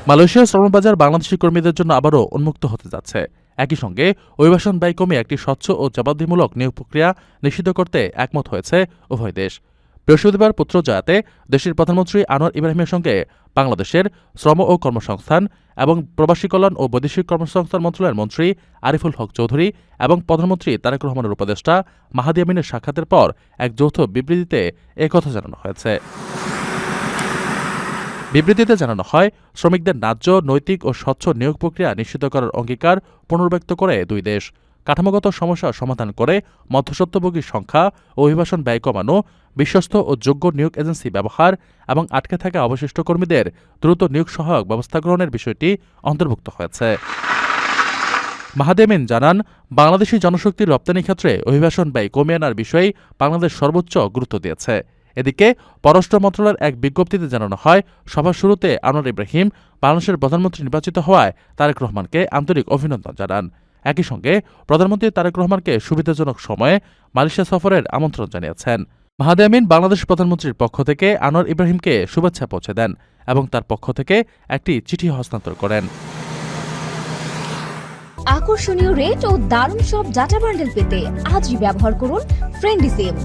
মালয়েশিয়ার শ্রমবাজার বাংলাদেশি কর্মীদের জন্য আবারও উন্মুক্ত হতে যাচ্ছে। একই সঙ্গে অভিবাসন ব্যয় কমিয়ে একটি স্বচ্ছ ও জবাবদিহিমূলক নিয়োগ প্রক্রিয়া নিশ্চিত করতে একমত হয়েছে উভয় দেশ। বৃহস্পতিবার পুত্রজয়াতে দেশটির প্রধানমন্ত্রী আনোয়ার ইব্রাহিমের সঙ্গে বাংলাদেশের শ্রম ও কর্মসংস্থান এবং প্রবাসী কল্যাণ ও বৈদেশিক কর্মসংস্থান মন্ত্রণালয়ের মন্ত্রী আরিফুল হক চৌধুরী এবং প্রধানমন্ত্রী তারেক রহমানের উপদেষ্টা মাহাদি আমিনের সাক্ষাতের পর এক যৌথ বিবৃতিতে একথা জানানো হয়েছে। বিবৃতিতে জানানো হয়, শ্রমিকদের ন্যায্য, নৈতিক ও স্বচ্ছ নিয়োগ প্রক্রিয়া নিশ্চিত করার অঙ্গীকার পুনর্ব্যক্ত করে দুই দেশ কাঠামোগত সমস্যা সমাধান করে মধ্যস্বত্বভোগীর সংখ্যা ও অভিবাসন ব্যয় কমানো, বিশ্বস্ত ও যোগ্য নিয়োগ এজেন্সি ব্যবহার এবং আটকে থাকা অবশিষ্ট কর্মীদের দ্রুত নিয়োগ সহায়ক ব্যবস্থা গ্রহণের বিষয়টি অন্তর্ভুক্ত হয়েছে। মাহাদি আমিন জানান, বাংলাদেশি জনশক্তির রপ্তানি ক্ষেত্রে অভিবাসন ব্যয় কমিয়ে আনার বিষয়ে বাংলাদেশ সর্বোচ্চ গুরুত্ব দিয়েছে। এদিকে পররাষ্ট্র মন্ত্রণালয়ের এক বিজ্ঞপ্তিতে জানানো হয়, সভার শুরুতে আনোয়ার ইব্রাহিম বাংলাদেশের প্রধানমন্ত্রী নির্বাচিত হওয়ায় তারেক রহমানকে আন্তরিক অভিনন্দন জানান। একই সঙ্গে প্রধানমন্ত্রী তারেক রহমানকে সুবিধাজনক সময়ে মালয়েশিয়া সফরের আমন্ত্রণ জানিয়েছেন। মাহাদি আমিন বাংলাদেশ প্রধানমন্ত্রীর পক্ষ থেকে আনোয়ার ইব্রাহিমকে শুভেচ্ছা পৌঁছে দেন এবং তার পক্ষ থেকে একটি চিঠি হস্তান্তর করেন। আকর্ষণীয় রেট ও দারুণ সব ডাটা বান্ডেল পেতে আজই ব্যবহার করুন ফ্রেন্ডলি সিম।